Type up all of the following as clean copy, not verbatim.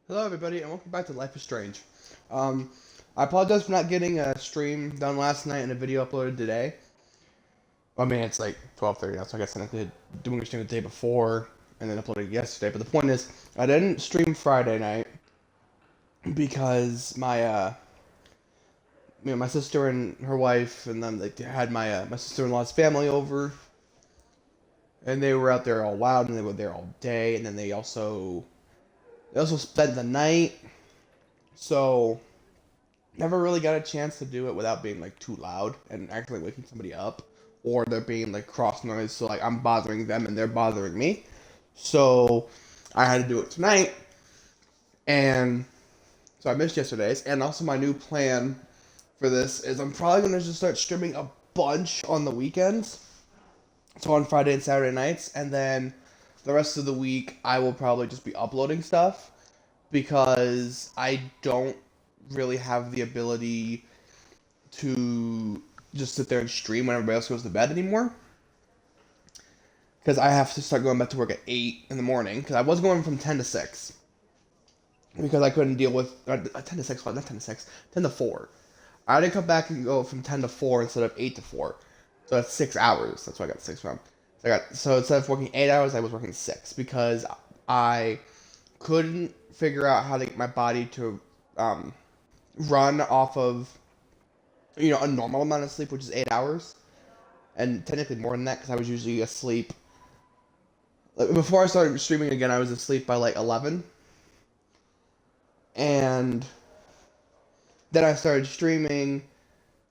Hello, everybody, and welcome back to Life is Strange. I apologize for not getting a stream done last night and a video uploaded today. I mean, it's like 12:30 now, so I guess I did doing a stream the day before and then uploaded yesterday. But the point is, I didn't stream Friday night because my sister and her wife and them they had my sister-in-law's family over, and they were out there all loud and they were there all day, and then they also spent the night, so. Never really got a chance to do it without being like too loud and actually waking somebody up, or there being like cross noise, so like I'm bothering them and they're bothering me. So I had to do it tonight, and so I missed yesterday's. And also my new plan for this is I'm probably gonna just start streaming a bunch on the weekends, so on Friday and Saturday nights, and then the rest of the week I will probably just be uploading stuff because I don't really have the ability to just sit there and stream when everybody else goes to bed anymore. Because I have to start going back to work at 8 in the morning. Because I was going from 10 to 6. Because I couldn't deal with. 10 to 6, not 10 to 6, 10 to 4. I had to come back and go from 10 to 4 instead of 8 to 4. So that's 6 hours. That's what I got 6 from. So instead of working 8 hours, I was working 6. Because I couldn't figure out how to get my body to run off of a normal amount of sleep, which is 8 hours, and technically more than that because I was usually asleep. Like, before I started streaming again, I was asleep by like 11, and then I started streaming,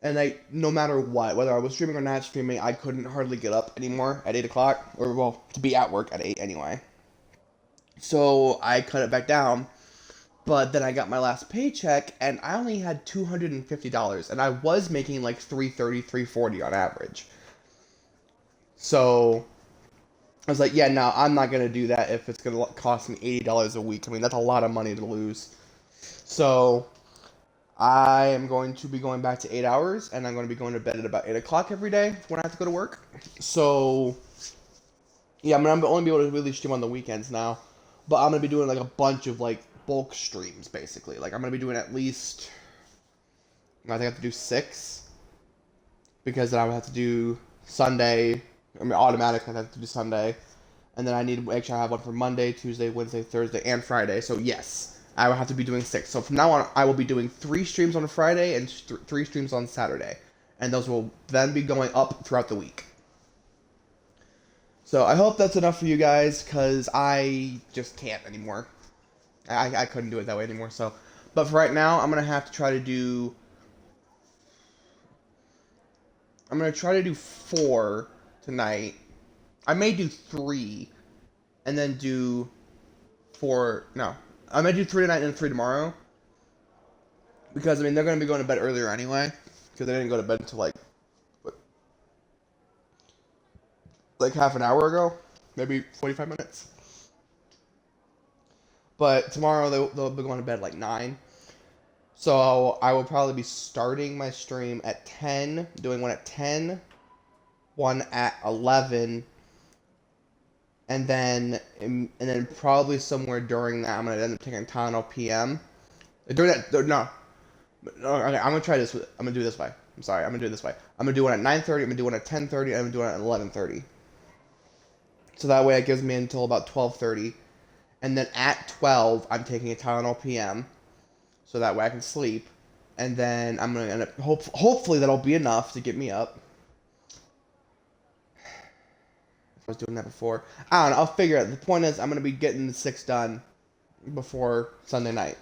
and no matter what, whether I was streaming or not streaming, I couldn't hardly get up anymore at 8 o'clock, or well, to be at work at 8 anyway. So I cut it back down. But then I got my last paycheck, and I only had $250, and I was making like 330, 340 on average. So I was like, yeah, no, I'm not gonna do that if it's gonna cost me $80 a week. I mean, that's a lot of money to lose. So I am going to be going back to 8 hours, and I'm going to be going to bed at about 8 o'clock every day when I have to go to work. So yeah, I'm gonna only be able to really stream on the weekends now, but I'm gonna be doing like a bunch of like bulk streams basically. Like I'm gonna be doing at least, I think I have to do 6, because then I would have to do Sunday. I mean, automatically I have to do Sunday, and then I need to make sure I have one for Monday, Tuesday, Wednesday, Thursday, and Friday. So yes, I will have to be doing 6. So from now on, I will be doing 3 streams on a Friday and 3 streams on Saturday, and those will then be going up throughout the week. So I hope that's enough for you guys, because I just can't anymore. I couldn't do it that way anymore. So, but for right now, I'm gonna have to try to do. I'm gonna try to do 4 tonight. I may do 3, and then do 4. No, I'm gonna do 3 tonight and 3 tomorrow. Because I mean they're gonna be going to bed earlier anyway. Because they didn't go to bed until what, like half an hour ago, maybe 45 minutes. But tomorrow they'll be going to bed like 9. So I will probably be starting my stream at 10, doing one at 10, one at 11, and then probably somewhere during that I'm gonna end up taking Tylenol PM. During that, no, okay, I'm gonna try this. I'm gonna do it this way. I'm sorry, I'm gonna do it this way. I'm gonna do one at 9:30. I'm gonna do one at 10:30. I'm gonna do one at 11:30. So that way it gives me until about 12:30, and then at 12 I'm taking a Tylenol PM, so that way I can sleep, and then I'm gonna end up hopefully that'll be enough to get me up. I was doing that before. I don't know. I'll figure it. The point is, I'm gonna be getting the 6 done before Sunday night,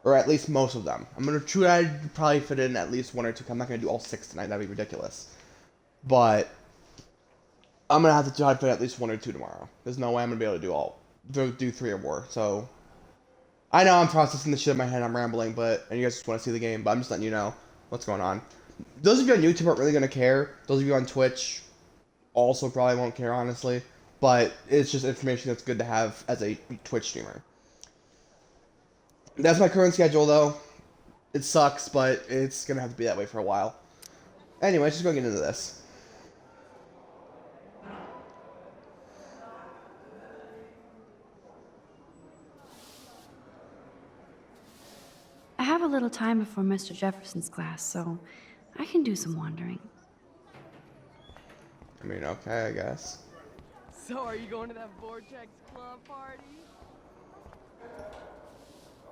or at least most of them. I'm gonna try to probably fit in at least 1 or 2. I'm not gonna do all 6 tonight. That'd be ridiculous. But I'm gonna have to try to fit at least 1 or 2 tomorrow. There's no way I'm gonna be able to do 3 or more. So I know I'm processing this shit in my head. I'm rambling, and you guys just want to see the game. But I'm just letting you know what's going on. Those of you on YouTube aren't really gonna care. Those of you on Twitch also probably won't care, honestly. But it's just information that's good to have as a Twitch streamer. That's my current schedule, though. It sucks, but it's gonna have to be that way for a while. Anyway, just going to get into this. have a little time before Mr. Jefferson's class, so I can do some wandering. I mean, okay, I guess. So are you going to that Vortex Club party?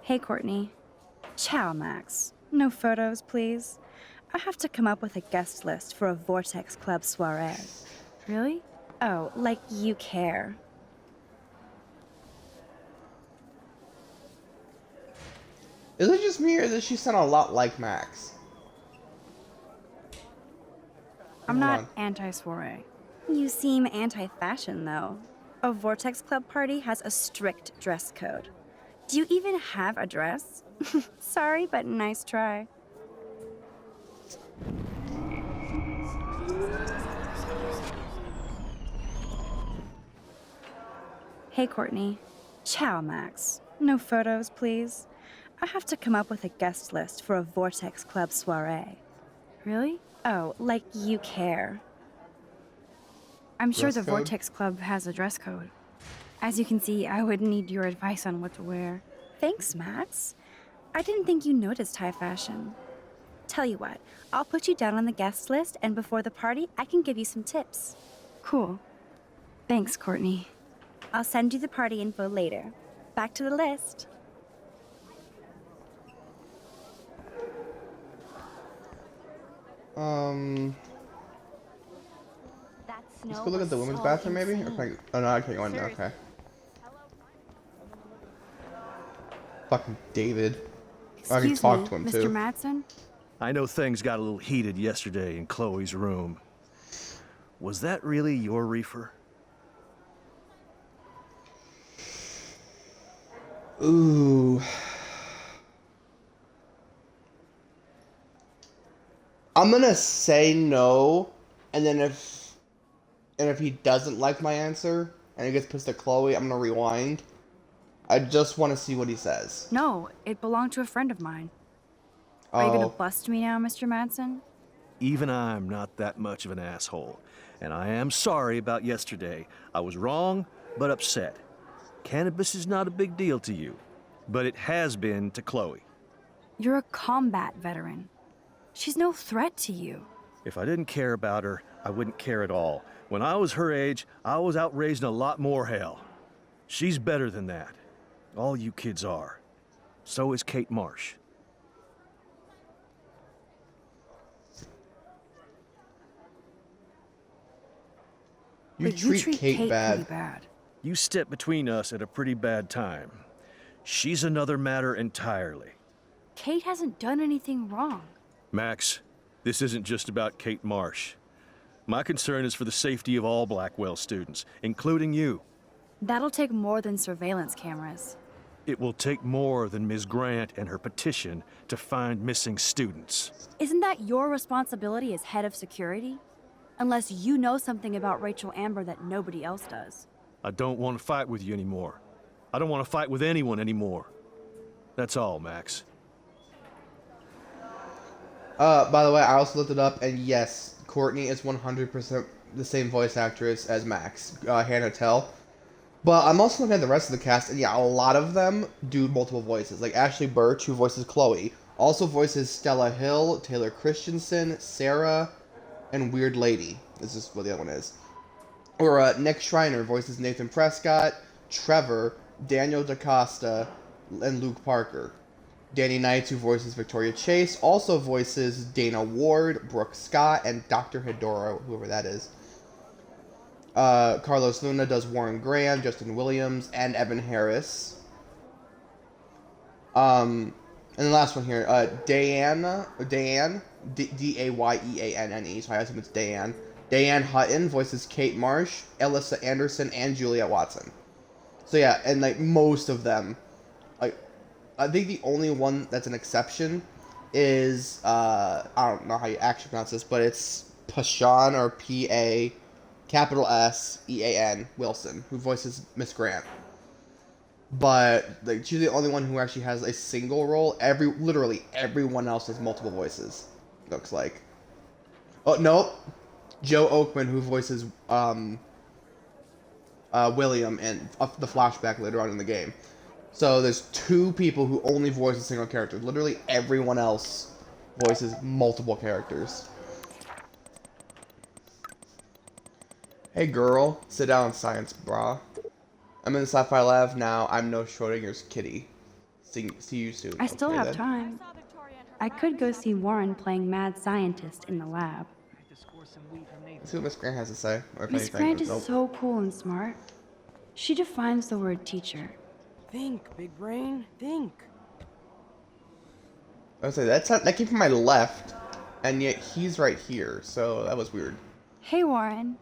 Hey, Courtney. Ciao, Max. No photos, please. I have to come up with a guest list for a Vortex Club soiree. Really? Oh, like you care. Is it just me or does she sound a lot like Max? I'm Hold not on. anti-soiree. You seem anti-fashion, though. A Vortex Club party has a strict dress code. Do you even have a dress? Sorry, but nice try. Hey, Courtney. Ciao, Max. No photos, please. I have to come up with a guest list for a Vortex Club soiree. Really? Oh, like you care. I'm sure Dress the code? Vortex Club has a dress code. As you can see, I would need your advice on what to wear. Thanks, Max. I didn't think you noticed high fashion. Tell you what, I'll put you down on the guest list, and before the party, I can give you some tips. Cool. Thanks, Courtney. I'll send you the party info later. Back to the list. Let's go look at the women's bathroom, maybe? Or can I, oh no, I can't go in there. Okay. Fucking David. Oh, I can Excuse talk me, to him Mr. too. Madsen? I know things got a little heated yesterday in Chloe's room. Was that really your reefer? Ooh. I'm gonna say no, and then if he doesn't like my answer and he gets pissed at Chloe, I'm gonna rewind. I just want to see what he says. No, it belonged to a friend of mine. Are you gonna Oh, bust me now, Mr. Madsen? Even I'm not that much of an asshole, and I am sorry about yesterday. I was wrong, but upset. Cannabis is not a big deal to you, but it has been to Chloe. You're a combat veteran. She's no threat to you. If I didn't care about her, I wouldn't care at all. When I was her age, I was out raising a lot more hell. She's better than that. All you kids are. So is Kate Marsh. you But treat Kate pretty bad. bad. You stepped between us at a pretty bad time. She's another matter entirely. Kate hasn't done anything wrong. Max, this isn't just about Kate Marsh. My concern is for the safety of all Blackwell students, including you. That'll take more than surveillance cameras. It will take more than Ms. Grant and her petition to find missing students. Isn't that your responsibility as head of security? Unless you know something about Rachel Amber that nobody else does. I don't want to fight with you anymore. I don't want to fight with anyone anymore. That's all, Max. By the way, I also looked it up, and yes, Courtney is 100% the same voice actress as Max, Hannah Tell. But I'm also looking at the rest of the cast, and yeah, a lot of them do multiple voices. Like Ashley Birch, who voices Chloe, also voices Stella Hill, Taylor Christensen, Sarah, and Weird Lady. This is what the other one is. Or Nick Schreiner voices Nathan Prescott, Trevor, Daniel DaCosta, and Luke Parker. Danny Knights, who voices Victoria Chase, also voices Dana Ward, Brooke Scott, and Dr. Hedora, whoever that is. Carlos Luna does Warren Graham, Justin Williams, and Evan Harris. And the last one here, Dayanne, Dayyanne, so I assume it's Dayanne. Dayanne Hutton voices Kate Marsh, Alyssa Anderson, and Juliette Watson. So yeah, and like most of them, like I think the only one that's an exception is I don't know how you actually pronounce this, but it's Pashan or P-A capital S-E-A-N Wilson, who voices Miss Grant. But like she's the only one who actually has a single role. Literally everyone else has multiple voices. Looks like. Oh no, Joe Oakman, who voices William in the flashback later on in the game. So there's two people who only voice a single character. Literally everyone else voices multiple characters. Hey girl, sit down, science bra. I'm in the sci-fi lab now. I'm no Schrodinger's kitty. See you soon. I still Okay, have then. time. I could go see Warren playing mad scientist in the lab. Let's see what Miss Grant has to say. Or if Miss anything. Grant is Nope. so cool and smart. She defines the word teacher. Think, big brain, think. I would say that came from my left, and yet he's right here. So that was weird. Hey, Warren.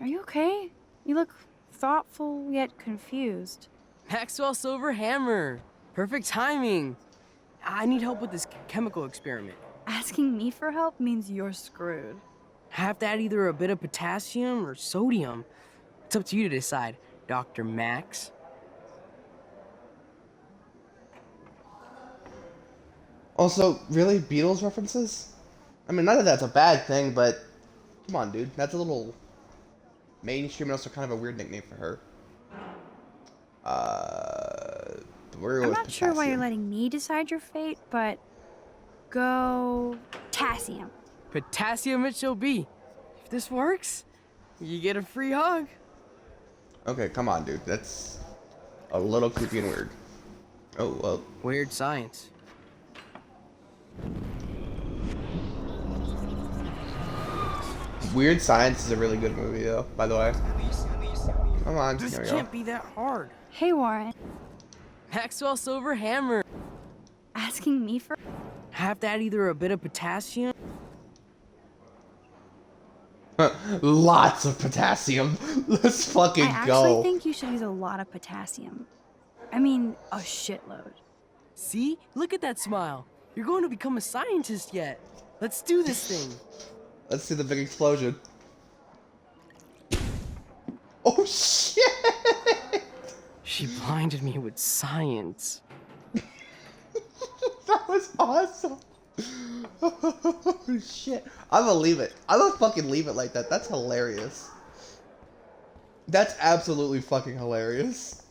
Are you okay? You look thoughtful yet confused. Maxwell Silver Hammer. Perfect timing. I need help with this chemical experiment. Asking me for help means you're screwed. I have to add either a bit of potassium or sodium. It's up to you to decide, Dr. Max. Also, really, Beatles references? I mean, not that that's a bad thing, but come on, dude. That's a little mainstream and also kind of a weird nickname for her. Where I'm was not sure why you're potassium? letting me decide your fate, but go potassium. Potassium it shall be. If this works, you get a free hug. Okay, come on, dude. That's a little creepy and weird. Oh, well. Weird science. Weird Science is a really good movie, though, by the way. Come on, This here we go. can't be that hard. Hey, Warren. Maxwell Silver Hammer. Asking me for... I have to add either a bit of potassium. Lots of potassium. Let's fucking I actually go. think you should use a lot of potassium. I mean, a shitload. See? Look at that smile. You're going to become a scientist yet. Let's do this thing. Let's see the big explosion. Oh shit! She blinded me with science. That was awesome. Oh shit! I'm gonna leave it. I'm gonna fucking leave it like that. That's hilarious. That's absolutely fucking hilarious.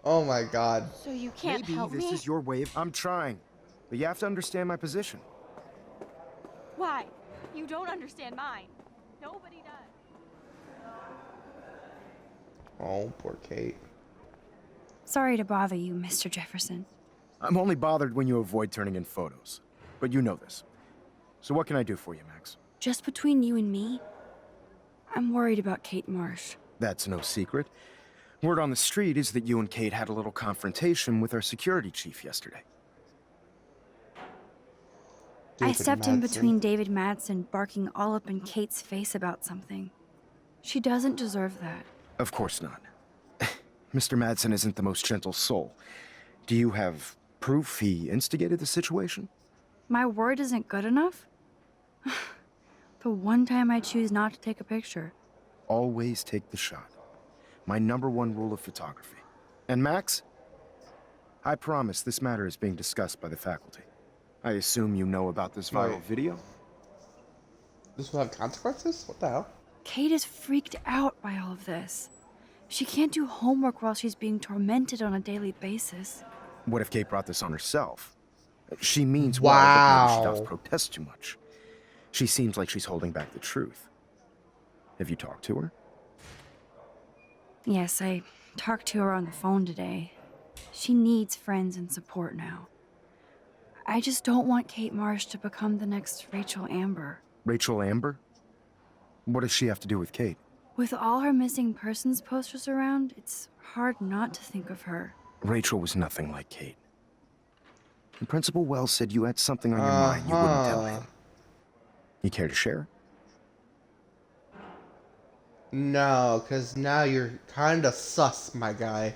Oh my god. So you can't Maybe help this me? is your way of... I'm trying. But you have to understand my position. Why? You don't understand mine. Nobody does. Oh, poor Kate. Sorry to bother you, Mr. Jefferson. I'm only bothered when you avoid turning in photos. But you know this. So what can I do for you, Max? Just between you and me, I'm worried about Kate Marsh. That's no secret. Word on the street is that you and Kate had a little confrontation with our security chief yesterday. I David stepped in Madsen. between David Madsen barking all up in Kate's face about something. She doesn't deserve that. Of course not. Mr. Madsen isn't the most gentle soul. Do you have proof he instigated the situation? My word isn't good enough? The one time I choose not to take a picture. Always take the shot. My #1 rule of photography. And Max? I promise this matter is being discussed by the faculty. I assume you know about this viral Right. video? This will have consequences? What the hell? Kate is freaked out by all of this. She can't do homework while she's being tormented on a daily basis. What if Kate brought this on herself? She means well, but maybe she Wow. does protest too much. She seems like she's holding back the truth. Have you talked to her? Yes, I talked to her on the phone today. She needs friends and support now. I just don't want Kate Marsh to become the next Rachel Amber. Rachel Amber? What does she have to do with Kate? With all her missing persons posters around, it's hard not to think of her. Rachel was nothing like Kate. And Principal Wells said you had something on your mind you wouldn't tell him. You care to share? No, because now you're kind of sus, my guy.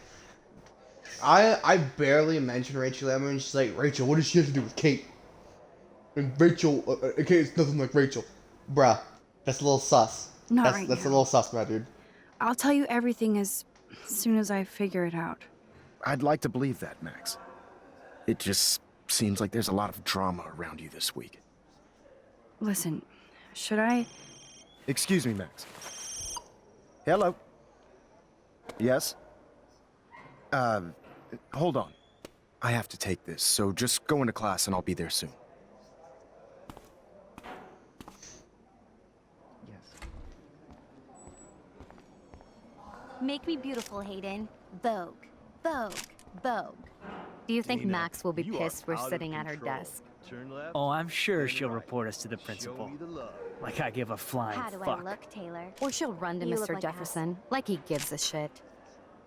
I barely mentioned Rachel Amber, and she's like, Rachel, what does she have to do with Kate? And Rachel, Kate's nothing like Rachel. Bruh, that's a little sus. Not that's right that's a now. little sus, my dude. I'll tell you everything as soon as I figure it out. I'd like to believe that, Max. It just seems like there's a lot of drama around you this week. Listen, should I? Excuse me, Max. Hello? Yes? Hold on. I have to take this, so just go into class and I'll be there soon. Make me beautiful, Hayden. Vogue. Vogue. Vogue. Do you think Dana, Max will be you are pissed we're out of sitting at her control. desk? Turn left, Oh, I'm sure then she'll right. report us to the Show principal. me the love. Like I give a flying How do fuck. I look, Taylor? Or she'll run to You look Mr. like Jefferson, like he gives a shit.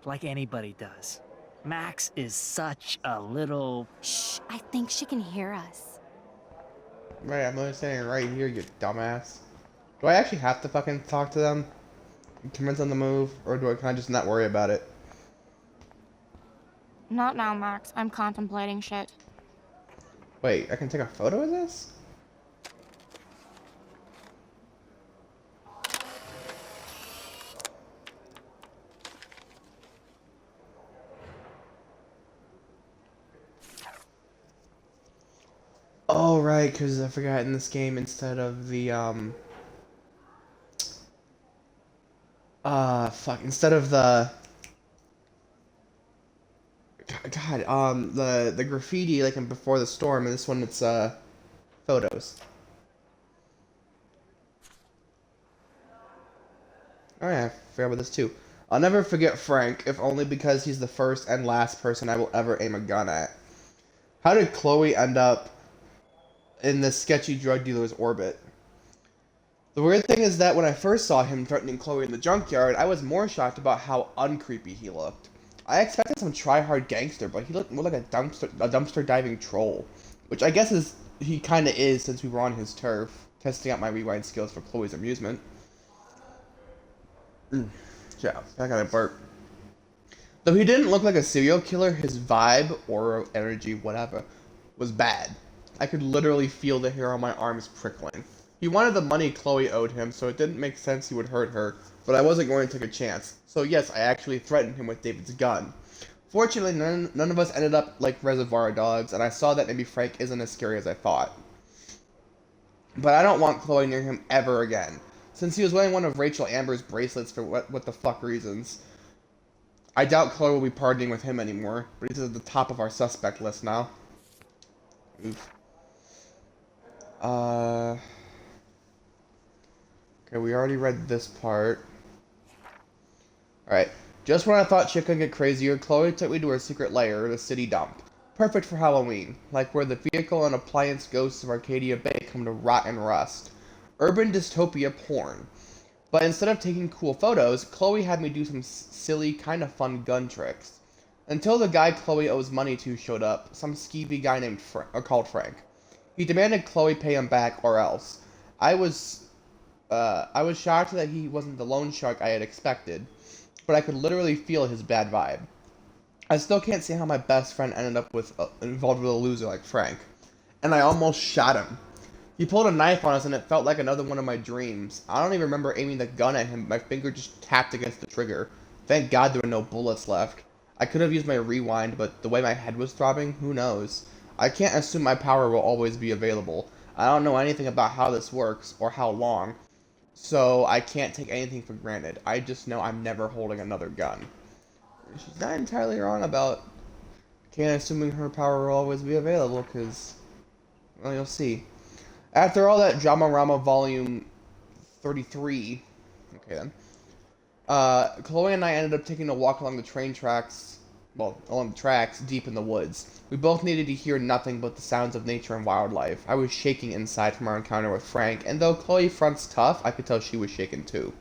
Like anybody does. Max is such a little... Shh, I think she can hear us. Right, I'm only standing right here, you dumbass. Do I actually have to fucking talk to them? Convince them to move? Or can I just not worry about it? Not now, Max. I'm contemplating shit. Wait, I can take a photo of this? Oh, right, because I forgot in this game instead of the, instead of the, the graffiti, like in Before the Storm, and this one it's, photos. Oh yeah, I forgot about this too. I'll never forget Frank, if only because he's the first and last person I will ever aim a gun at. How did Chloe end up in this sketchy drug dealer's orbit? The weird thing is that when I first saw him threatening Chloe in the junkyard, I was more shocked about how uncreepy he looked. I expected some try-hard gangster, but he looked more like a dumpster diving troll. Which I guess is he kinda is since we were on his turf, testing out my rewind skills for Chloe's amusement. Yeah, I gotta burp. Though he didn't look like a serial killer, his vibe, aura, energy, whatever, was bad. I could literally feel the hair on my arms prickling. He wanted the money Chloe owed him, so it didn't make sense he would hurt her, but I wasn't going to take a chance. So yes, I actually threatened him with David's gun. Fortunately, none of us ended up like Reservoir Dogs, and I saw that maybe Frank isn't as scary as I thought. But I don't want Chloe near him ever again, since he was wearing one of Rachel Amber's bracelets for what the fuck reasons. I doubt Chloe will be partying with him anymore, but he's at the top of our suspect list now. Oof. Okay, we already read this part. Alright. Just when I thought shit could get crazier, Chloe took me to her secret lair, the city dump. Perfect for Halloween, like where the vehicle and appliance ghosts of Arcadia Bay come to rot and rust. Urban dystopia porn. But instead of taking cool photos, Chloe had me do some silly, kind of fun gun tricks. Until the guy Chloe owes money to showed up, some skeevy guy named called Frank. He demanded Chloe pay him back or else. I was shocked that he wasn't the loan shark I had expected, but I could literally feel his bad vibe. I still can't see how my best friend ended up involved with a loser like Frank. And I almost shot him. He pulled a knife on us and it felt like another one of my dreams. I don't even remember aiming the gun at him, my finger just tapped against the trigger. Thank God there were no bullets left. I could have used my rewind, but the way my head was throbbing, who knows? I can't assume my power will always be available. I don't know anything about how this works, or how long, so I can't take anything for granted. I just know I'm never holding another gun. She's not entirely wrong about can't assuming her power will always be available, because, well, you'll see. After all that Dramarama Volume 33, okay then, Chloe and I ended up taking a walk along the train tracks, well, along the tracks, deep in the woods. We both needed to hear nothing but the sounds of nature and wildlife. I was shaking inside from our encounter with Frank, and though Chloe fronts tough, I could tell she was shaken too.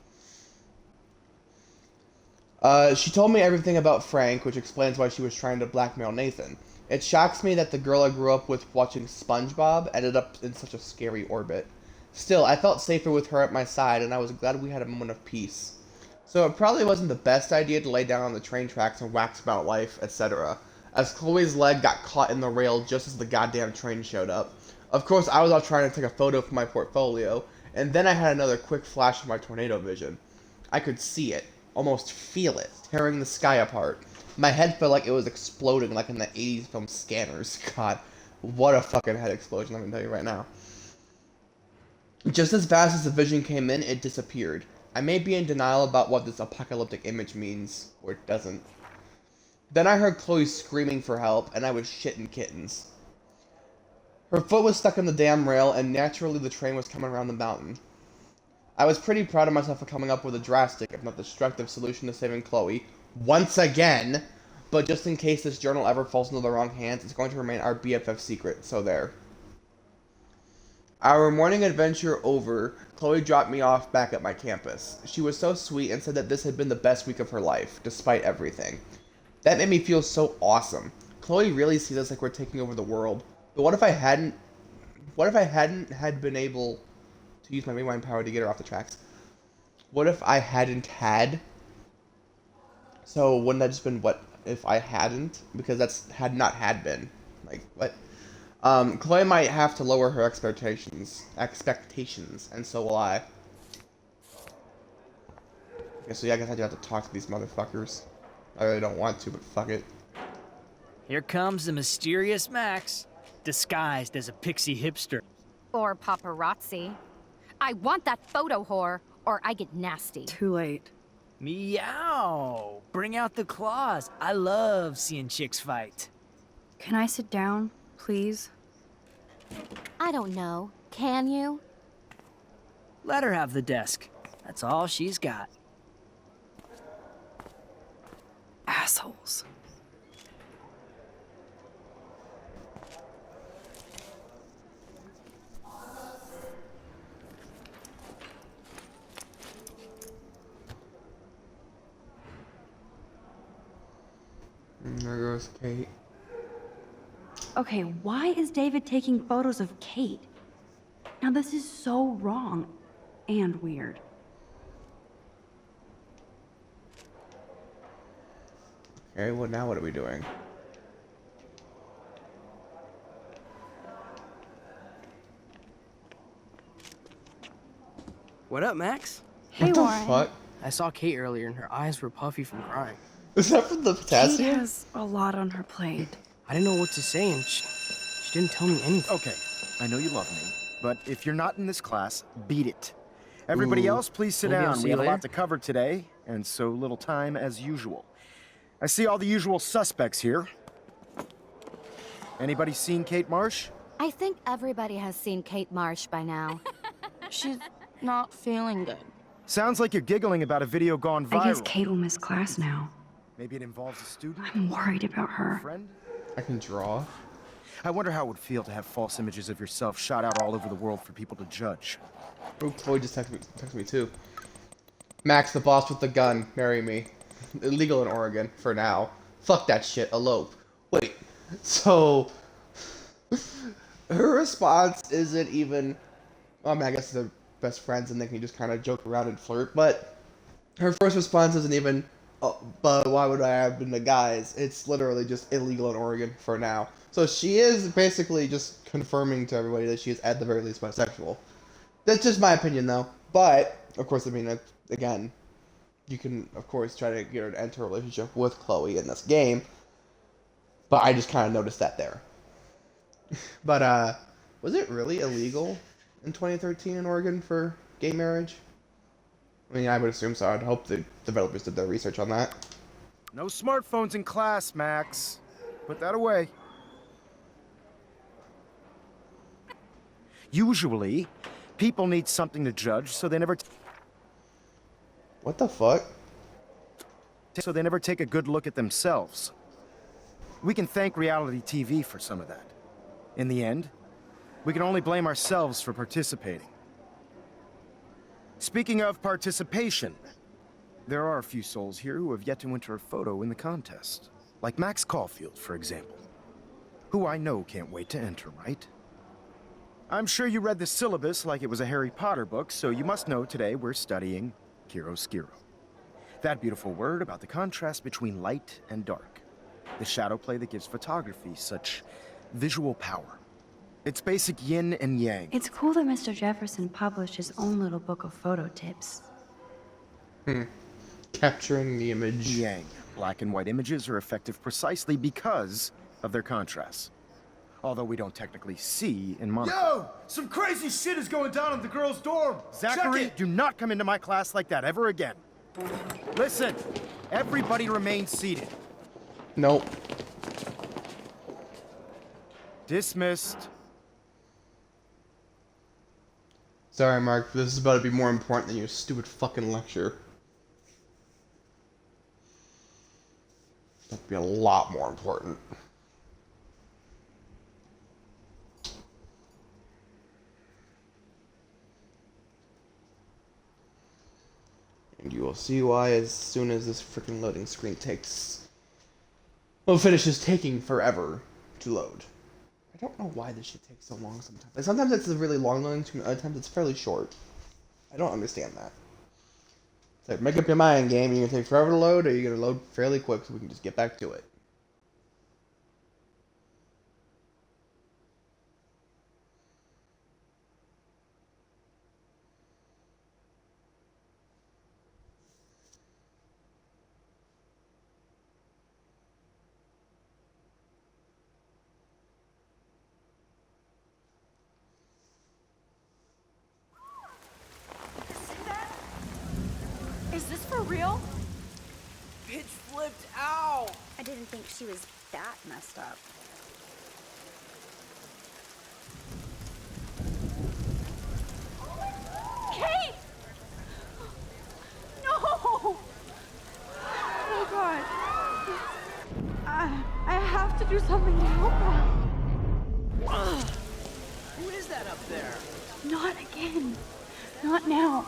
She told me everything about Frank, which explains why she was trying to blackmail Nathan. It shocks me that the girl I grew up with watching SpongeBob ended up in such a scary orbit. Still, I felt safer with her at my side, and I was glad we had a moment of peace. So it probably wasn't the best idea to lay down on the train tracks and wax about life, etc., as Chloe's leg got caught in the rail just as the goddamn train showed up. Of course, I was out trying to take a photo for my portfolio, and then I had another quick flash of my tornado vision. I could see it, almost feel it, tearing the sky apart. My head felt like it was exploding like in the 80s film Scanners. God, what a fucking head explosion, let me tell you right now. Just as fast as the vision came in, it disappeared. I may be in denial about what this apocalyptic image means, or it doesn't. Then I heard Chloe screaming for help, and I was shitting kittens. Her foot was stuck in the damn rail, and naturally the train was coming around the mountain. I was pretty proud of myself for coming up with a drastic, if not destructive, solution to saving Chloe, once again, but just in case this journal ever falls into the wrong hands, it's going to remain our BFF secret, so there. Our morning adventure over, Chloe dropped me off back at my campus. She was so sweet and said that this had been the best week of her life, despite everything. That made me feel so awesome. Chloe really sees us like we're taking over the world. But what if I hadn't had been able to use my rewind power to get her off the tracks? What if I hadn't had? So wouldn't that just been what if I hadn't? Because that's had not had been. Like what? Chloe might have to lower her expectations, and so will I. Okay, so yeah, I guess I do have to talk to these motherfuckers. I really don't want to, but fuck it. Here comes the mysterious Max, disguised as a pixie hipster. Or paparazzi. I want that photo whore, or I get nasty. Too late. Meow! Bring out the claws. I love seeing chicks fight. Can I sit down, please? I don't know. Can you? Let her have the desk. That's all she's got. Assholes. There goes Kate. Okay, why is David taking photos of Kate? Now this is so wrong and weird. Okay, well now what are we doing? What up, Max? Hey, What the Warren. fuck? I saw Kate earlier and her eyes were puffy from crying. Is that from the Kate potassium? has a lot on her plate. I didn't know what to say and she didn't tell me anything. Okay, I know you love me, but if you're not in this class, beat it. Everybody else, please sit Maybe I'll down. see We you have a lot later. to cover today, and so little time as usual. I see all the usual suspects here. Anybody seen Kate Marsh? I think everybody has seen Kate Marsh by now. She's not feeling good. Sounds like you're giggling about a video gone viral. I guess Kate will miss class now. Maybe it involves a student, I'm worried about her. friend? I can draw. I wonder how it would feel to have false images of yourself shot out all over the world for people to judge. Oh, Chloe just texted me too. Max, the boss with the gun, marry me. Illegal in Oregon, for now. Fuck that shit, elope. Wait, so... her response isn't even... I mean, I guess they're best friends and they can just kind of joke around and flirt, but... her first response isn't even, oh, but why would I have been the guys? It's literally just illegal in Oregon for now. So she is basically just confirming to everybody that she is at the very least bisexual. That's just my opinion, though. But, of course, I mean, again, you can, of course, try to get her to enter a relationship with Chloe in this game. But I just kind of noticed that there. But, was it really illegal in 2013 in Oregon for gay marriage? I mean, I would assume so. I'd hope the developers did their research on that. No smartphones in class, Max. Put that away. Usually, people need something to judge, so they never What the fuck? take a good look at themselves. We can thank reality TV for some of that. In the end, we can only blame ourselves for participating. Speaking of participation, there are a few souls here who have yet to enter a photo in the contest. Like Max Caulfield, for example. Who I know can't wait to enter, right? I'm sure you read the syllabus like it was a Harry Potter book, so you must know today we're studying chiaroscuro. That beautiful word about the contrast between light and dark. The shadow play that gives photography such visual power. It's basic yin and yang. It's cool that Mr. Jefferson published his own little book of photo tips. Capturing the image. Yang. Black and white images are effective precisely because of their contrasts. Although we don't technically see in monocle. Yo! Some crazy shit is going down in the girls' dorm! Zachary, Check it! do not come into my class like that ever again. Listen, everybody remain seated. Nope. Dismissed. Sorry, Mark. This is about to be more important than your stupid fucking lecture. It's about to be a lot more important. And you will see why as soon as this freaking loading screen takes... Well, finishes taking forever to load. I don't know why this shit takes so long sometimes. Like, sometimes it's a really long loading screen, other times it's fairly short. I don't understand that. It's like, make up your mind, game. Are you going to take forever to load, or are you going to load fairly quick so we can just get back to it? Is this for real? Bitch flipped out. I didn't think she was that messed up. Kate! No! Oh God. I have to do something to help her. Who is that up there? Not again. Not now.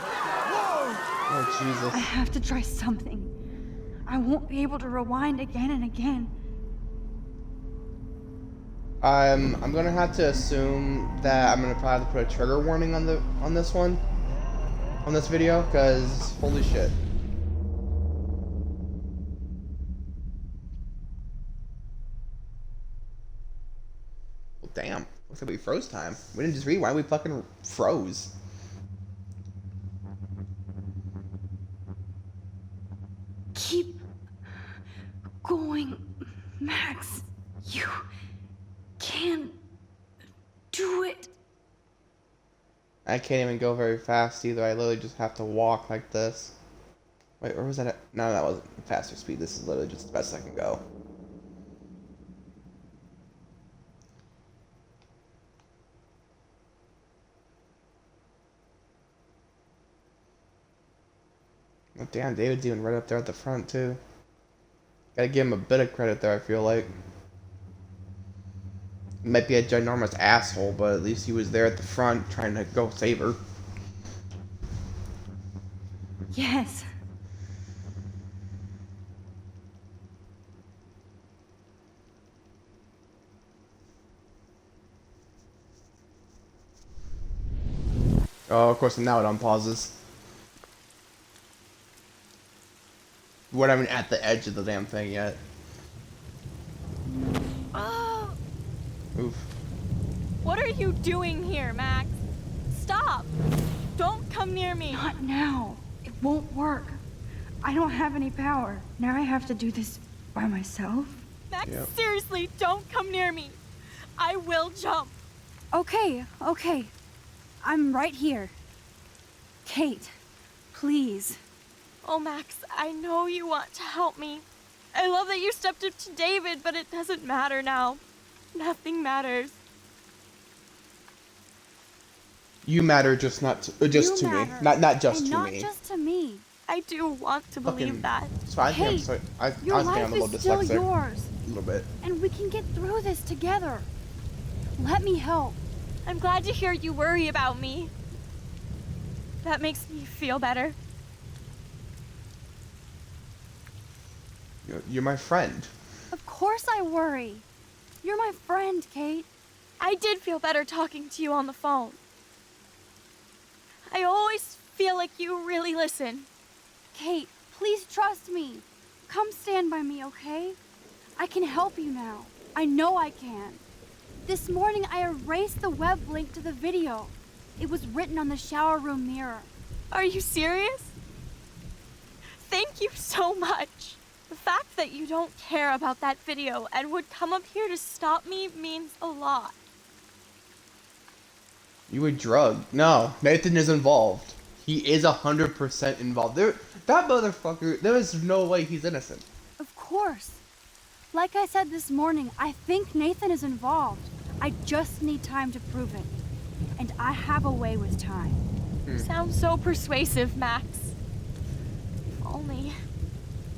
Oh, Jesus. I have to try something. I won't be able to rewind again and again. I'm gonna have to assume that I'm gonna probably have to put a trigger warning on this video, because holy shit. Well, damn. Looks like we froze time. We didn't just rewind, we fucking froze. Keep going, Max. You can do it. I can't even go very fast either. I literally just have to walk like this. Wait, where was that at? No, that wasn't faster speed. This is literally just the best I can go. Oh, damn, David's even right up there at the front, too. Gotta give him a bit of credit there, I feel like. He might be a ginormous asshole, but at least he was there at the front trying to go save her. Yes. Oh, of course, now it unpauses. We're not even at the edge of the damn thing yet. Oh, Oof. what are you doing here, Max? Stop! Don't come near me. Not now. It won't work. I don't have any power. Now I have to do this by myself. Max, Yep. seriously, don't come near me. I will jump. Okay, okay. I'm right here. Kate, please. Oh, Max, I know you want to help me. I love that you stepped up to David, but it doesn't matter now. Nothing matters. You matter, just not to, just You to me. matter. Not just And to not me. just to me. I do want to believe Fucking- that. So I think I'm Kate, so, Your honestly, life I'm a little is still dyslexic. yours. A little bit. And we can get through this together. Let me help. I'm glad to hear you worry about me. That makes me feel better. You're my friend. Of course I worry. You're my friend, Kate. I did feel better talking to you on the phone. I always feel like you really listen. Kate, please trust me. Come stand by me, okay? I can help you now. I know I can. This morning I erased the web link to the video. It was written on the shower room mirror. Are you serious? Thank you so much. The fact that you don't care about that video and would come up here to stop me means a lot. You were drugged. No, Nathan is involved. He is 100% involved. That motherfucker, there is no way he's innocent. Of course. Like I said this morning, I think Nathan is involved. I just need time to prove it. And I have a way with time. You sound so persuasive, Max. If only.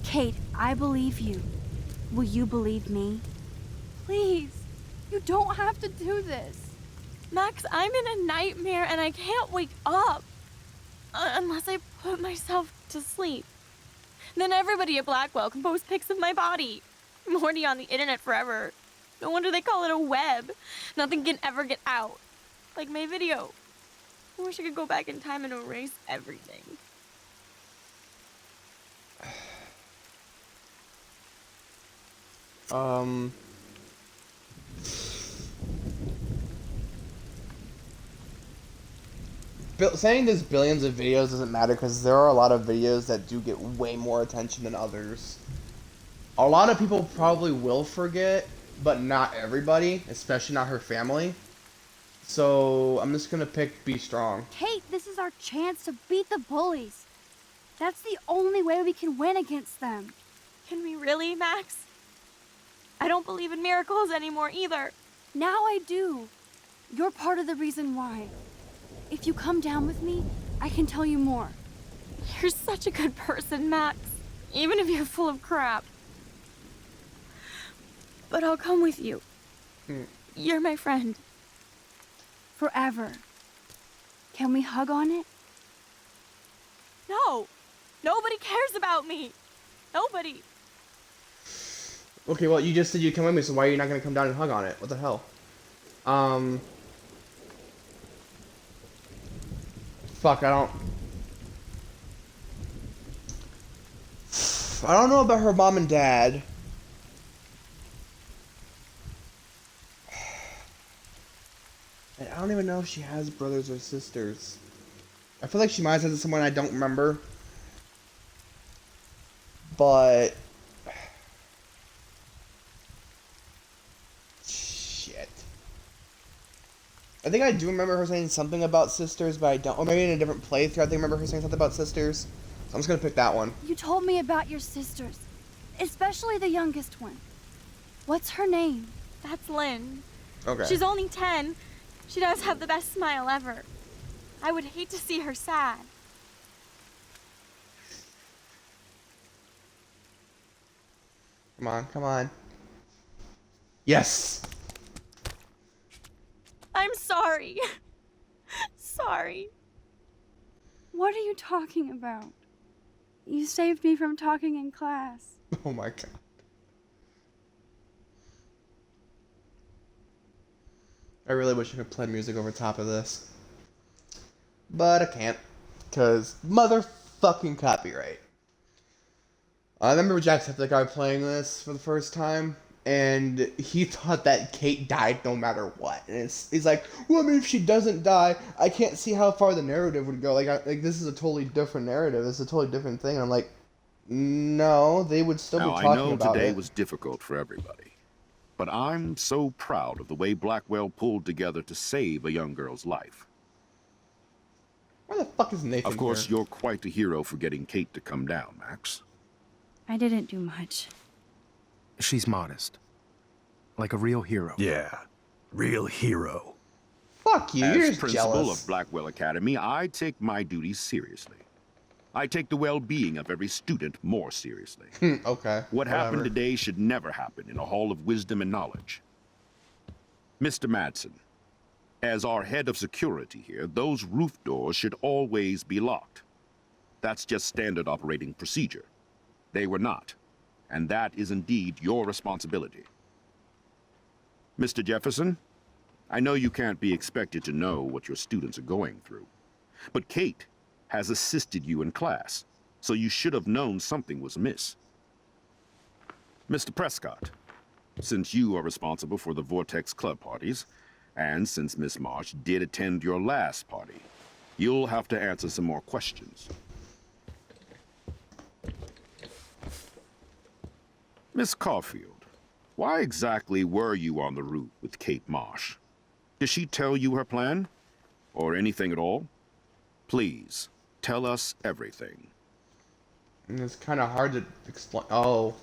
Kate, I believe you. Will you believe me? Please, you don't have to do this. Max, I'm in a nightmare and I can't wake up. Unless I put myself to sleep. Then everybody at Blackwell can post pics of my body. I'm already on the internet forever. No wonder they call it a web. Nothing can ever get out. Like my video. I wish I could go back in time and erase everything. Saying there's billions of videos doesn't matter because there are a lot of videos that do get way more attention than others. A lot of people probably will forget, but not everybody, especially not her family. So I'm just gonna pick Be Strong. Kate, this is our chance to beat the bullies. That's the only way we can win against them. Can we really, Max? I don't believe in miracles anymore either. Now I do. You're part of the reason why. If you come down with me, I can tell you more. You're such a good person, Max. Even if you're full of crap. But I'll come with you. You're my friend. Forever. Can we hug on it? No! Nobody cares about me! Nobody! Okay, well, you just said you'd come with me, so why are you not gonna come down and hug on it? What the hell? Fuck, I don't know about her mom and dad. And I don't even know if she has brothers or sisters. I feel like she might have said someone I don't remember. But shit. I think I do remember her saying something about sisters, but I don't. Or maybe in a different playthrough, I think I remember her saying something about sisters. So I'm just gonna pick that one. You told me about your sisters, especially the youngest one. What's her name? That's Lynn. Okay. She's only 10. She does have the best smile ever. I would hate to see her sad. Come on, come on. Yes! I'm sorry. Sorry. What are you talking about? You saved me from talking in class. Oh my god. I really wish I could play music over top of this. But I can't. Because motherfucking copyright. I remember Jacksepticeye playing this for the first time, and he thought that Kate died no matter what. And he's like, well, I mean, if she doesn't die, I can't see how far the narrative would go. Like this is a totally different narrative. This is a totally different thing. And I'm like, no, they would still be talking about it. I know today was difficult for everybody, but I'm so proud of the way Blackwell pulled together to save a young girl's life. Why the fuck is Nathan Of course, here? you're quite a hero for getting Kate to come down, Max. I didn't do much. She's modest. Like a real hero. Yeah, real hero. Fuck you, you're As just principal jealous. of Blackwell Academy, I take my duties seriously. I take the well-being of every student more seriously. Okay. What happened whatever. today should never happen in a hall of wisdom and knowledge. Mr. Madsen, as our head of security here, those roof doors should always be locked. That's just standard operating procedure. They were not, and that is indeed your responsibility. Mr. Jefferson, I know you can't be expected to know what your students are going through, but Kate has assisted you in class, so you should have known something was amiss. Mr. Prescott, since you are responsible for the Vortex Club parties, and since Miss Marsh did attend your last party, you'll have to answer some more questions. Miss Caulfield, why exactly were you on the route with Kate Marsh? Did she tell you her plan? Or anything at all? Please, tell us everything. And it's kind of hard to explain. Oh.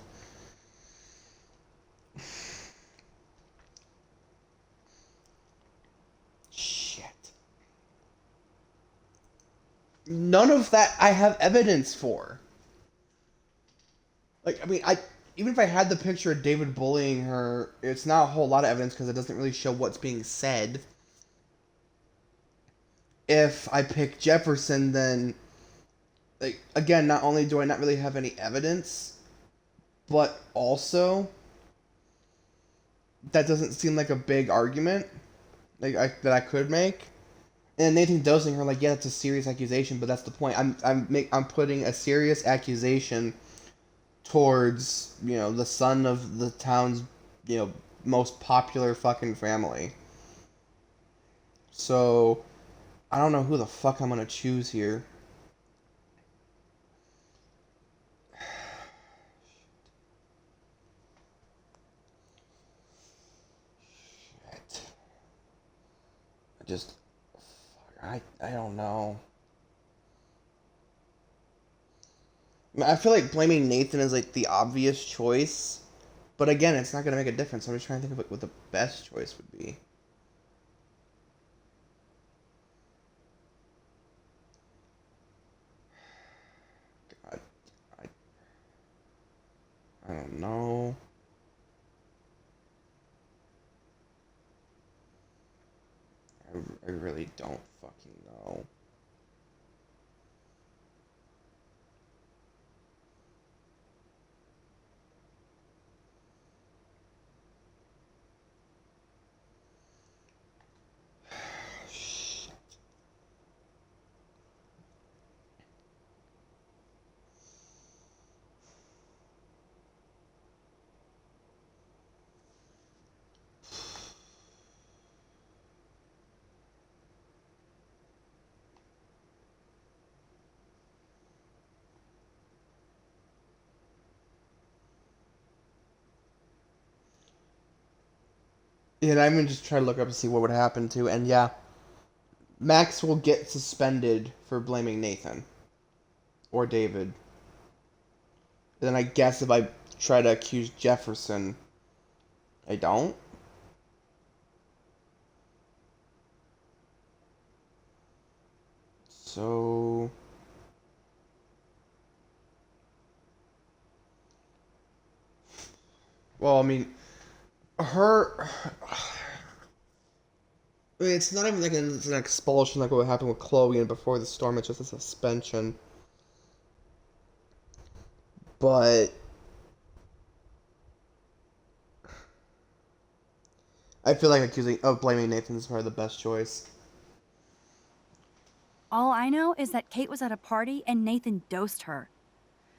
none of that I have evidence for. Like, I mean, even if I had the picture of David bullying her, it's not a whole lot of evidence because it doesn't really show what's being said. If I pick Jefferson, then, like, again, not only do I not really have any evidence, but also, that doesn't seem like a big argument that I could make. And Nathan dosing her, like, yeah, that's a serious accusation, but that's the point. I'm putting a serious accusation towards, you know, the son of the town's, you know, most popular fucking family. So, I don't know who the fuck I'm gonna choose here. Shit. I don't know. I feel like blaming Nathan is like the obvious choice, but again, it's not gonna make a difference. I'm just trying to think of what the best choice would be. God, I don't know. I really don't fucking know. Yeah, and I'm gonna just try to look up to see what would happen to, and yeah, Max will get suspended for blaming Nathan or David. Then I guess if I try to accuse Jefferson, I don't. So, well, I mean, it's not even like it's an expulsion like what happened with Chloe and before the storm. It's just a suspension. But I feel like blaming Nathan is probably the best choice. All I know is that Kate was at a party and Nathan dosed her.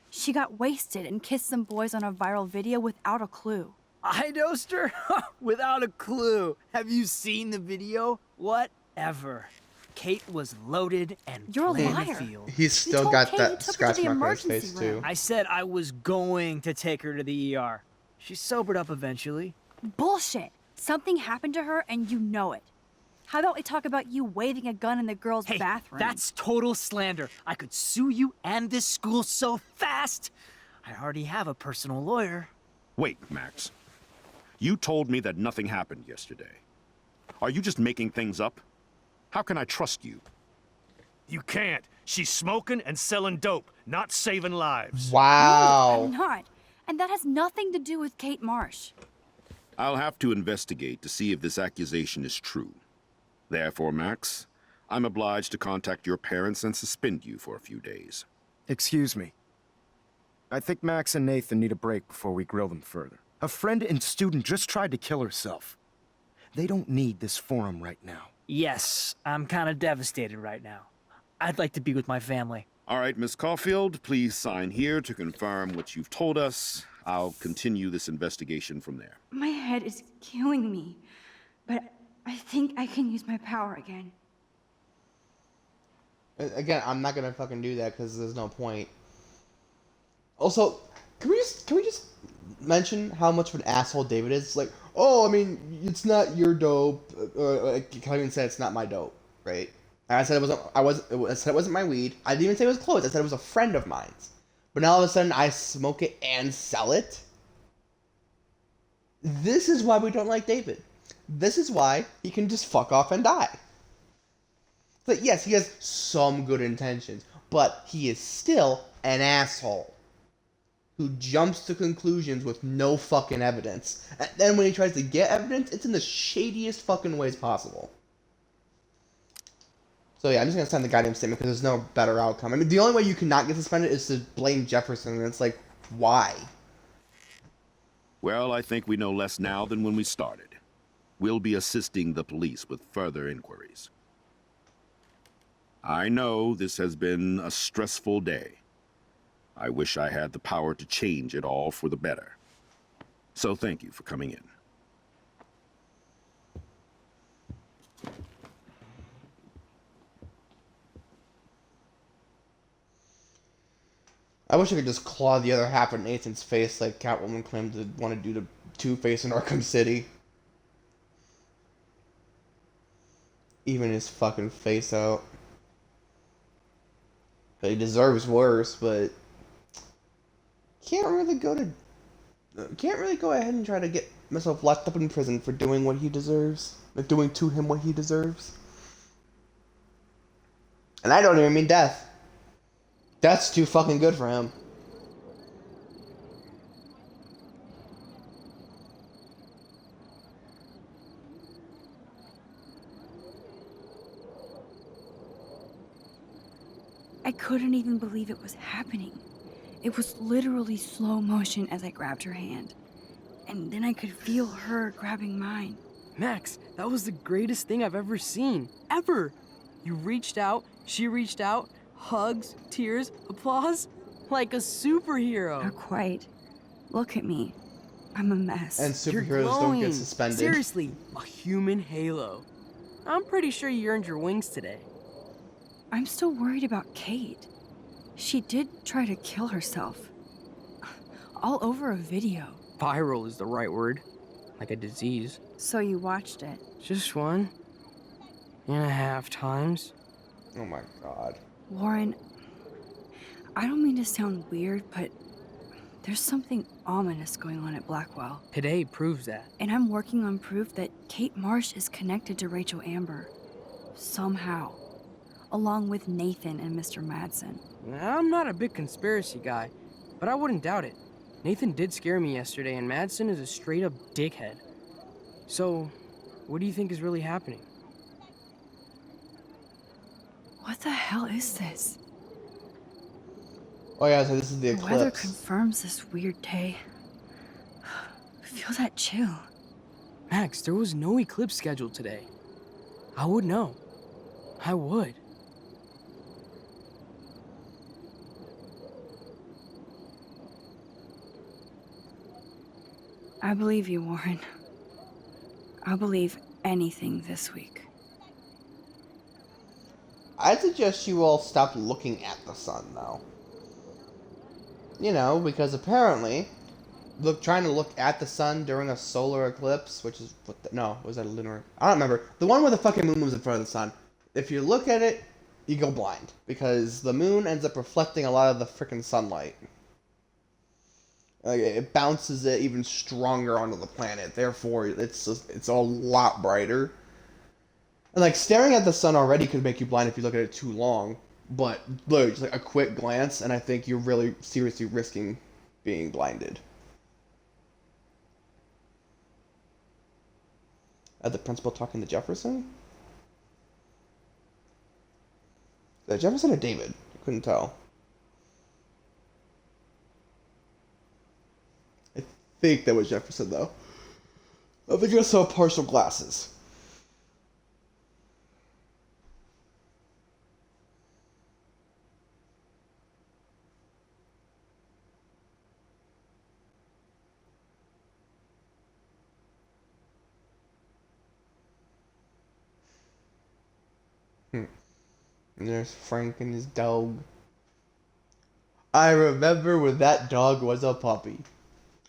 She got wasted and kissed some boys on a viral video without a clue. I dosed her? Without a clue. Have you seen the video? Whatever. Kate was loaded and You're a playing liar. the field. He's still told got Kate that you took her scratch to the mark on his emergency face too. room. I said I was going to take her to the ER. She sobered up eventually. Bullshit. Something happened to her and you know it. How about we talk about you waving a gun in the girls' Hey, bathroom? that's total slander. I could sue you and this school so fast. I already have a personal lawyer. Wait, Max. You told me that nothing happened yesterday. Are you just making things up? How can I trust you? You can't. She's smoking and selling dope, not saving lives. Wow. I'm not. And that has nothing to do with Kate Marsh. I'll have to investigate to see if this accusation is true. Therefore, Max, I'm obliged to contact your parents and suspend you for a few days. Excuse me. I think Max and Nathan need a break before we grill them further. A friend and student just tried to kill herself. They don't need this forum right now. Yes, I'm kind of devastated right now. I'd like to be with my family. All right, Miss Caulfield, please sign here to confirm what you've told us. I'll continue this investigation from there. My head is killing me. But I think I can use my power again. Again, I'm not gonna fucking do that because there's no point. Also, can we just mention how much of an asshole David is? Like, oh, I mean, it's not your dope. Like Kevin said, it's not my dope, right? And I said I said it wasn't my weed. I didn't even say it was Chloe's. I said it was a friend of mine's. But now all of a sudden, I smoke it and sell it. This is why we don't like David. This is why he can just fuck off and die. But yes, he has some good intentions, but he is still an asshole who jumps to conclusions with no fucking evidence. And then when he tries to get evidence, it's in the shadiest fucking ways possible. So yeah, I'm just gonna sign the goddamn statement because there's no better outcome. I mean, the only way you cannot get suspended is to blame Jefferson, and it's like, why? Well, I think we know less now than when we started. We'll be assisting the police with further inquiries. I know this has been a stressful day. I wish I had the power to change it all for the better. So thank you for coming in. I wish I could just claw the other half of Nathan's face like Catwoman claimed to want to do to Two-Face in Arkham City. Even his fucking face out. But he deserves worse, but can't really go ahead and try to get myself locked up in prison for doing what he deserves. Like doing to him what he deserves. And I don't even mean death. That's too fucking good for him. I couldn't even believe it was happening. It was literally slow motion as I grabbed her hand. And then I could feel her grabbing mine. Max, that was the greatest thing I've ever seen. Ever! You reached out, she reached out, hugs, tears, applause. Like a superhero. Not quite. Look at me. I'm a mess. And You're superheroes don't glowing. get suspended. Seriously, a human halo. I'm pretty sure you earned your wings today. I'm still worried about Kate. She did try to kill herself. All over a video. Viral is the right word. Like a disease. So you watched it? Just 1.5 times. Oh my god. Warren, I don't mean to sound weird, but there's something ominous going on at Blackwell. Today proves that. And I'm working on proof that Kate Marsh is connected to Rachel Amber. Somehow. Along with Nathan and Mr. Madsen. I'm not a big conspiracy guy, but I wouldn't doubt it. Nathan did scare me yesterday, and Madsen is a straight-up dickhead. So, what do you think is really happening? What the hell is this? Oh yeah, so this is the The weather eclipse. confirms this weird day. Feel that chill. Max, there was no eclipse scheduled today. I would know. I would. I believe you, Warren. I'll believe anything this week. I'd suggest you all stop looking at the sun, though. You know, because apparently, trying to look at the sun during a solar eclipse, which is no, was that a lunar? I don't remember. The one where the fucking moon was in front of the sun. If you look at it, you go blind because the moon ends up reflecting a lot of the freaking sunlight. Like, it bounces it even stronger onto the planet. Therefore, it's a lot brighter. And like staring at the sun already could make you blind if you look at it too long. But literally, just like a quick glance, and I think you're really seriously risking being blinded. The principal talking to Jefferson? Is that Jefferson or David? I couldn't tell. I think that was Jefferson, though. I think I saw partial glasses. And there's Frank and his dog. I remember when that dog was a puppy.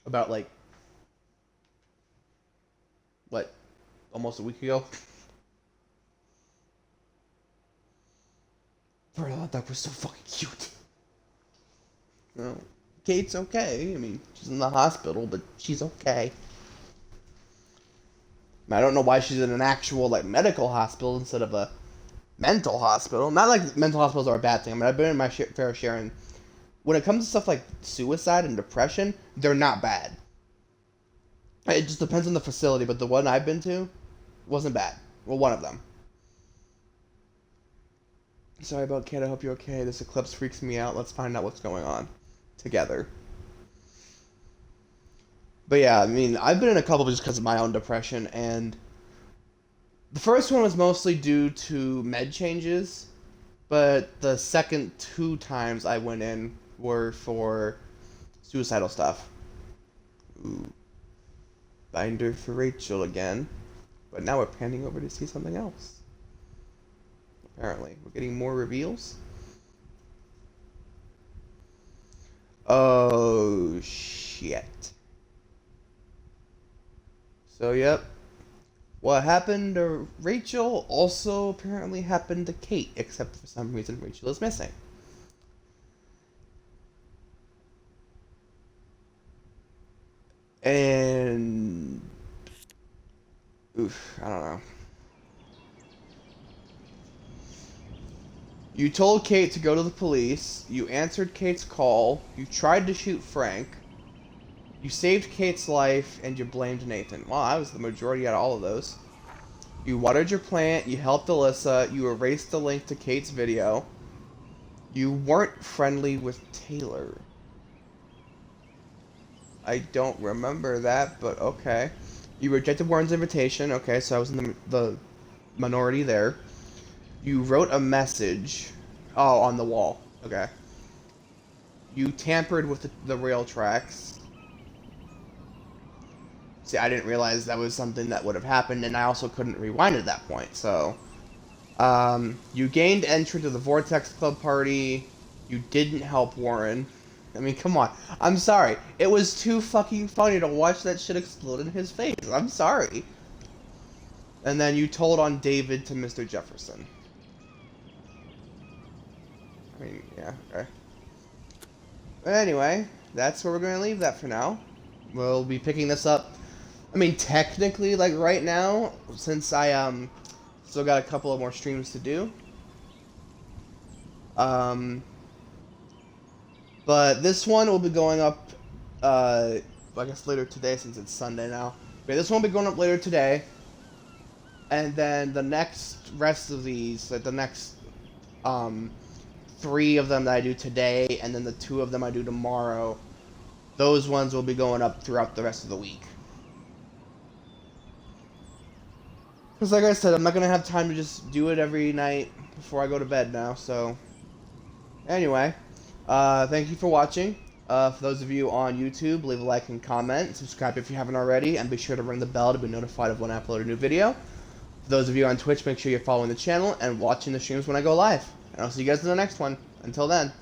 About like, what, almost a week ago? Bro, that dog was so fucking cute. Well, Kate's okay. I mean, she's in the hospital, but she's okay. I don't know why she's in an actual like medical hospital instead of a mental hospital. Not like mental hospitals are a bad thing. I mean, I've been in my fair share, and when it comes to stuff like suicide and depression, they're not bad. It just depends on the facility, but the one I've been to wasn't bad. Well, one of them. Sorry about Kate, I hope you're okay. This eclipse freaks me out. Let's find out what's going on together. But yeah, I mean, I've been in a couple just because of my own depression, and the first one was mostly due to med changes, but the second 2 times I went in were for suicidal stuff. Ooh. Binder for Rachel again. But now we're panning over to see something else. Apparently. We're getting more reveals. Oh, shit. So, yep. What happened to Rachel also apparently happened to Kate, except for some reason Rachel is missing. And oof, I don't know. You told Kate to go to the police, you answered Kate's call, you tried to shoot Frank, you saved Kate's life, and you blamed Nathan. Well, I was the majority out of all of those. You watered your plant, you helped Alyssa, you erased the link to Kate's video. You weren't friendly with Taylor. I don't remember that, but okay. You rejected Warren's invitation. Okay, so I was in the minority there. You wrote a message. Oh, on the wall. Okay. You tampered with the rail tracks. See, I didn't realize that was something that would have happened, and I also couldn't rewind at that point, so... you gained entry to the Vortex Club party. You didn't help Warren. I mean, come on. I'm sorry. It was too fucking funny to watch that shit explode in his face. I'm sorry. And then you told on David to Mr. Jefferson. I mean, yeah, okay. But anyway, that's where we're going to leave that for now. We'll be picking this up. I mean, technically, like right now, since I still got a couple of more streams to do. But this one will be going up, I guess later today since it's Sunday now. But this one will be going up later today. And then the rest of these, like the next 3 of them that I do today, and then the 2 of them I do tomorrow, those ones will be going up throughout the rest of the week. Because like I said, I'm not going to have time to just do it every night before I go to bed now, so... Anyway, thank you for watching. For those of you on YouTube, leave a like and comment, subscribe if you haven't already, and be sure to ring the bell to be notified of when I upload a new video. For those of you on Twitch, make sure you're following the channel and watching the streams when I go live. And I'll see you guys in the next one. Until then.